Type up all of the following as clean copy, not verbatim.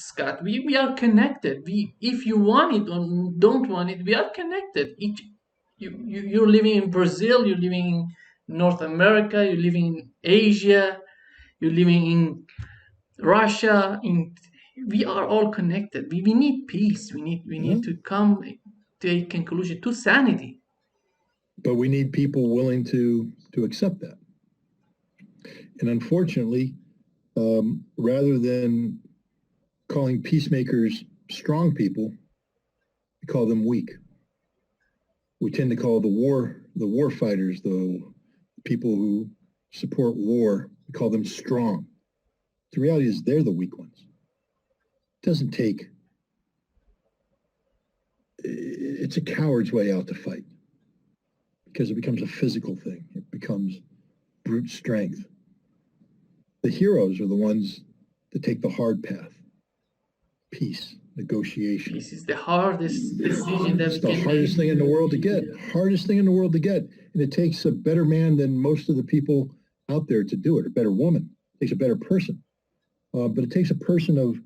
Scott. We are connected. If you want it or don't want it, we are connected. You're living in Brazil, you're living in North America, you're living in Asia, you're living in Russia. We are all connected. We need peace. We need to come to a conclusion, to sanity. But we need people willing to accept that. And unfortunately, rather than calling peacemakers strong people, we call them weak. We tend to call the war fighters, the people who support war, we call them strong. The reality is they're the weak ones. It doesn't take, it's a coward's way out to fight because it becomes a physical thing. It becomes brute strength. The heroes are the ones that take the hard path. Peace, negotiation. Peace is the hardest decision that it's the hardest thing in the world to get. Hardest thing in the world to get. And it takes a better man than most of the people out there to do it, a better woman. It takes a better person. But it takes a person of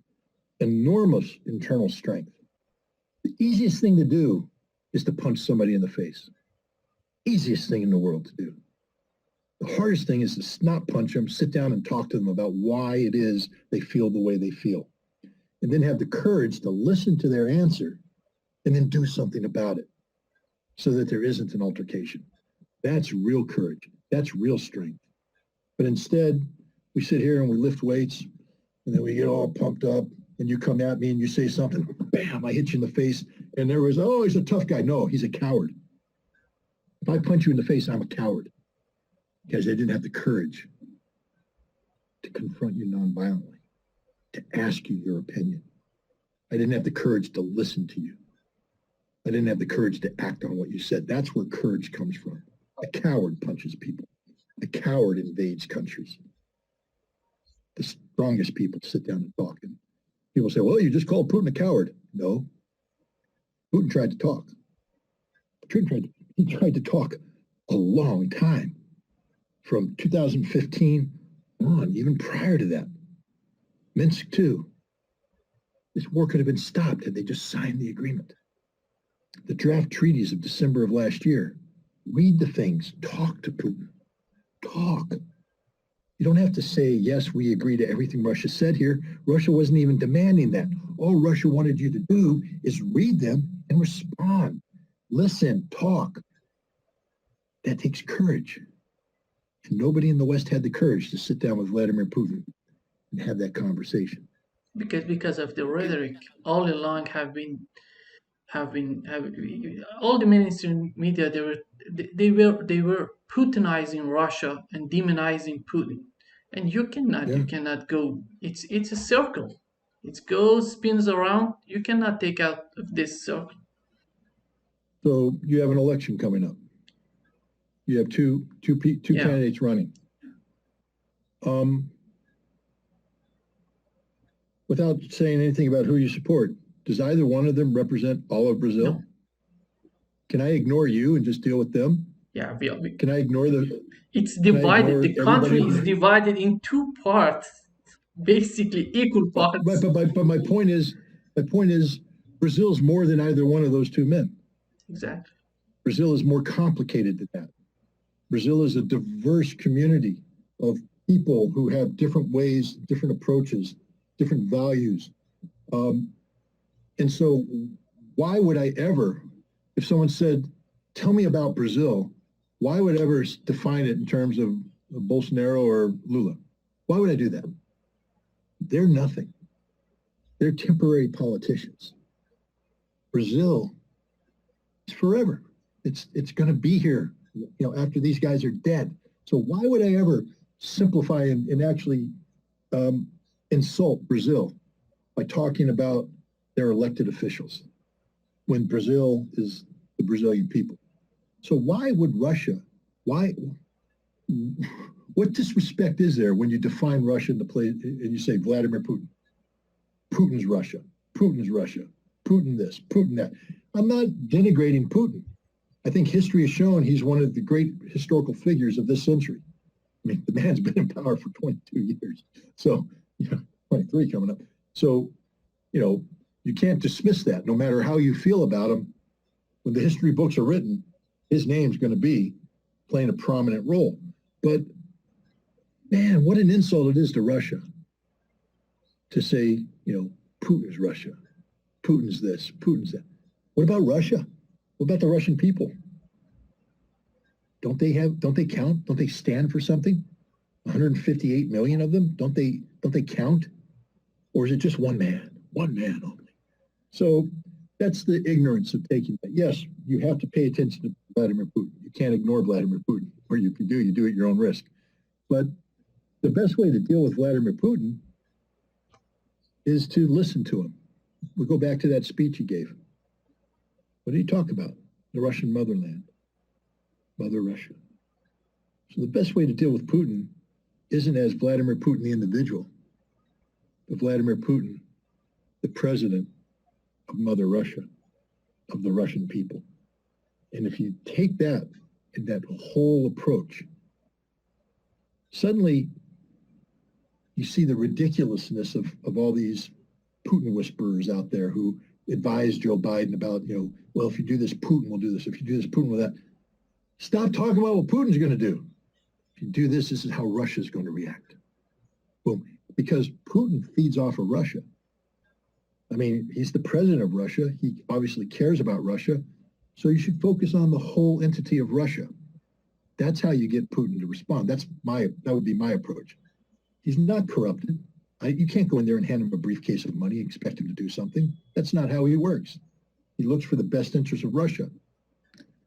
enormous internal strength. The easiest thing to do is to punch somebody in the face. Easiest thing in the world to do. The hardest thing is to not punch them, sit down and talk to them about why it is they feel the way they feel. And then have the courage to listen to their answer and then do something about it so that there isn't an altercation. That's real courage. That's real strength. But instead, we sit here and we lift weights and then we get all pumped up and you come at me and you say something, bam, I hit you in the face. And there was, oh, he's a tough guy. No, he's a coward. If I punch you in the face, I'm a coward because I didn't have the courage to confront you nonviolently, to ask you your opinion. I didn't have the courage to listen to you. I didn't have the courage to act on what you said. That's where courage comes from. A coward punches people. A coward invades countries. The strongest people sit down and talk. And people say, well, you just called Putin a coward. No. Putin tried to talk. He tried to talk a long time. From 2015 on, even prior to that. Minsk too. This war could have been stopped had they just signed the agreement. The draft treaties of December of last year. Read the things. Talk to Putin. Talk. You don't have to say, yes, we agree to everything Russia said here. Russia wasn't even demanding that. All Russia wanted you to do is read them and respond. Listen, talk. That takes courage. And nobody in the West had the courage to sit down with Vladimir Putin and have that conversation. Because of the rhetoric, all along all the mainstream media they were Putinizing Russia and demonizing Putin, and you cannot go. It's a circle. It goes, spins around. You cannot take out of this circle. So you have an election coming up. You have two candidates running. Without saying anything about who you support, does either one of them represent all of Brazil? No. Can I ignore you and just deal with them? Yeah. Can I ignore the... It's divided. The country is divided in two parts, basically equal parts. But my point is, Brazil is more than either one of those two men. Exactly. Brazil is more complicated than that. Brazil is a diverse community of people who have different ways, different approaches, different values. And so why would I ever, if someone said, tell me about Brazil, why would I ever define it in terms of Bolsonaro or Lula? Why would I do that? They're nothing. They're temporary politicians. Brazil is forever. It's going to be here, after these guys are dead. So why would I ever simplify and actually insult Brazil by talking about their elected officials when Brazil is the Brazilian people? So why would Russia, what disrespect is there when you define Russia in the place and you say Vladimir Putin? Putin's Russia, Putin's Russia, Putin this, Putin that. I'm not denigrating Putin. I think history has shown he's one of the great historical figures of this century. I mean, the man's been in power for 22 years. So, 23 coming up. So you can't dismiss that. No matter how you feel about him, when the history books are written, his name's going to be playing a prominent role. But man, what an insult it is to Russia to say, Putin's Russia, Putin's this, Putin's that. What about Russia? What about the Russian people? Don't they count? Don't they stand for something? 158 million of them? Don't they count? Or is it just one man only? So that's the ignorance of taking that. Yes, you have to pay attention to Vladimir Putin. You can't ignore Vladimir Putin, or you do it at your own risk. But the best way to deal with Vladimir Putin is to listen to him. We go back to that speech he gave. What did he talk about? The Russian motherland, Mother Russia. So the best way to deal with Putin isn't as Vladimir Putin, the individual, but Vladimir Putin, the president of Mother Russia, of the Russian people. And if you take that and that whole approach, suddenly you see the ridiculousness of all these Putin whisperers out there who advise Joe Biden about, well, if you do this, Putin will do this. If you do this, Putin will that. Stop talking about what Putin's going to do. If you do this, this is how Russia's going to react. Boom. Because Putin feeds off of Russia. I mean, he's the president of Russia. He obviously cares about Russia. So you should focus on the whole entity of Russia. That's how you get Putin to respond. That would be my approach. He's not corrupted. You can't go in there and hand him a briefcase of money and expect him to do something. That's not how he works. He looks for the best interests of Russia.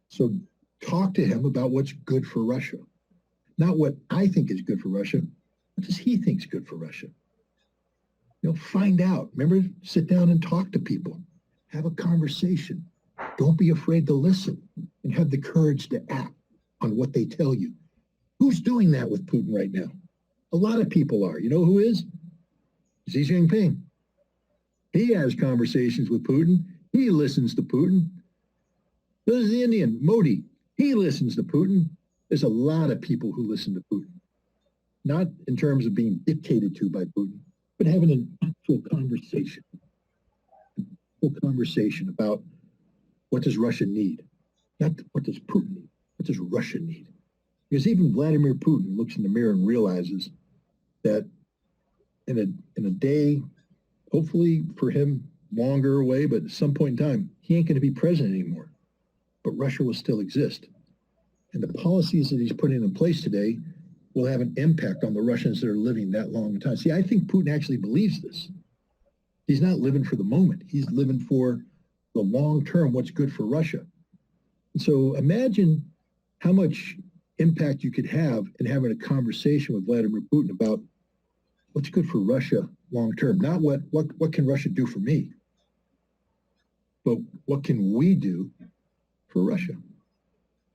So talk to him about what's good for Russia. Not what I think is good for Russia. What does he think is good for Russia? Find out. Remember, sit down and talk to people. Have a conversation. Don't be afraid to listen and have the courage to act on what they tell you. Who's doing that with Putin right now? A lot of people are. You know who is? Xi Jinping. He has conversations with Putin. He listens to Putin. There's the Indian, Modi. He listens to Putin. There's a lot of people who listen to Putin. Not in terms of being dictated to by Putin, but having an actual conversation. About what does Russia need? Not what does Putin need. What does Russia need? Because even Vladimir Putin looks in the mirror and realizes that in a day, hopefully for him longer away, but at some point in time, he ain't going to be president anymore. But Russia will still exist. And the policies that he's putting in place today will have an impact on the Russians that are living that long time. See, I think Putin actually believes this. He's not living for the moment. He's living for the long term, what's good for Russia. And so imagine how much impact you could have in having a conversation with Vladimir Putin about what's good for Russia long term. Not what can Russia do for me, but what can we do for Russia?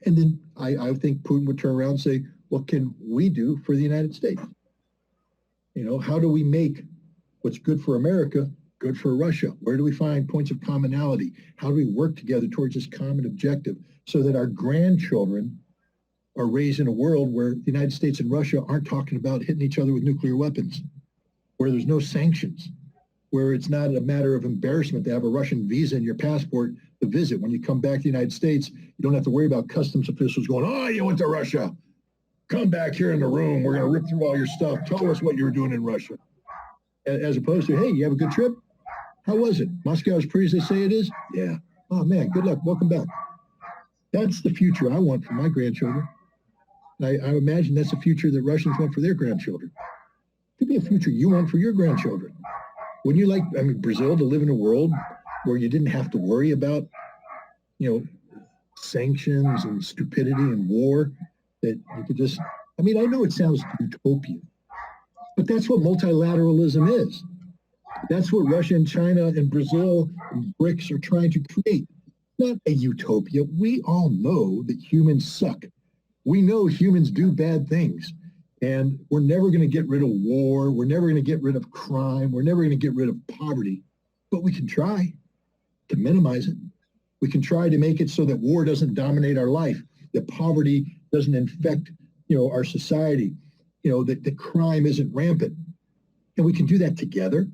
And then I think Putin would turn around and say, what can we do for the United States? How do we make what's good for America good for Russia? Where do we find points of commonality? How do we work together towards this common objective so that our grandchildren are raised in a world where the United States and Russia aren't talking about hitting each other with nuclear weapons, where there's no sanctions, where it's not a matter of embarrassment to have a Russian visa in your passport to visit. When you come back to the United States, you don't have to worry about customs officials going, oh, you went to Russia. Come back here in the room. We're going to rip through all your stuff. Tell us what you were doing in Russia. As opposed to, hey, you have a good trip? How was it? Moscow as pretty as they say it is? Yeah. Oh, man, good luck. Welcome back. That's the future I want for my grandchildren. And I imagine that's the future that Russians want for their grandchildren. It could be a future you want for your grandchildren. Wouldn't you like, Brazil to live in a world where you didn't have to worry about, sanctions and stupidity and war, that you could just, I know it sounds utopian, but that's what multilateralism is. That's what Russia and China and Brazil and BRICS are trying to create. Not a utopia. We all know that humans suck. We know humans do bad things. And we're never going to get rid of war. We're never going to get rid of crime. We're never going to get rid of poverty. But we can try to minimize it. We can try to make it so that war doesn't dominate our life, that poverty doesn't infect, our society, that crime isn't rampant. And we can do that together.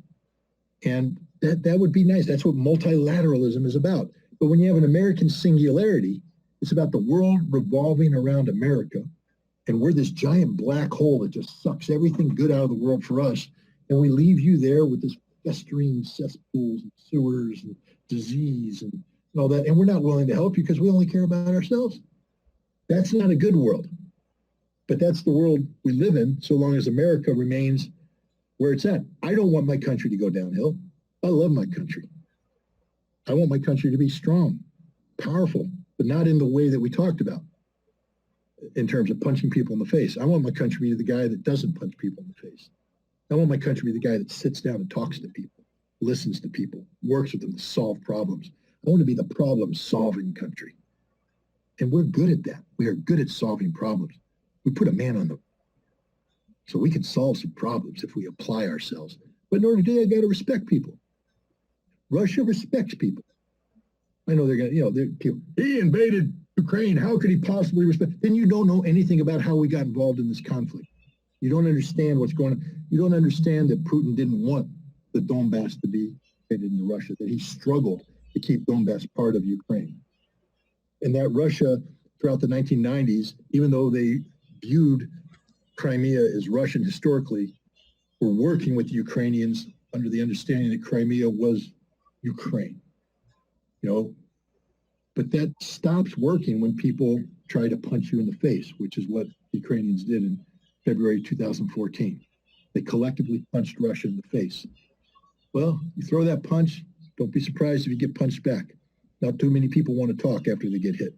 And that would be nice. That's what multilateralism is about. But when you have an American singularity, it's about the world revolving around America. And we're this giant black hole that just sucks everything good out of the world for us. And we leave you there with this festering cesspools and sewers and disease and all that. And we're not willing to help you because we only care about ourselves. That's not a good world. But that's the world we live in so long as America remains where it's at. I don't want my country to go downhill. I love my country. I want my country to be strong, powerful, but not in the way that we talked about in terms of punching people in the face. I want my country to be the guy that doesn't punch people in the face. I want my country to be the guy that sits down and talks to people, listens to people, works with them to solve problems. I want to be the problem-solving country. And we're good at that. We are good at solving problems. We put a man on the so we can solve some problems if we apply ourselves. But in order to do that, I got to respect people. Russia respects people. I know they're going to, people, he invaded Ukraine. How could he possibly respect? Then you don't know anything about how we got involved in this conflict. You don't understand what's going on. You don't understand that Putin didn't want the Donbass to be invaded into Russia, that he struggled to keep Donbass part of Ukraine. And that Russia, throughout the 1990s, even though they viewed Crimea as Russian historically, were working with the Ukrainians under the understanding that Crimea was Ukraine. But that stops working when people try to punch you in the face, which is what the Ukrainians did in February 2014. They collectively punched Russia in the face. Well, you throw that punch, don't be surprised if you get punched back. Not too many people want to talk after they get hit.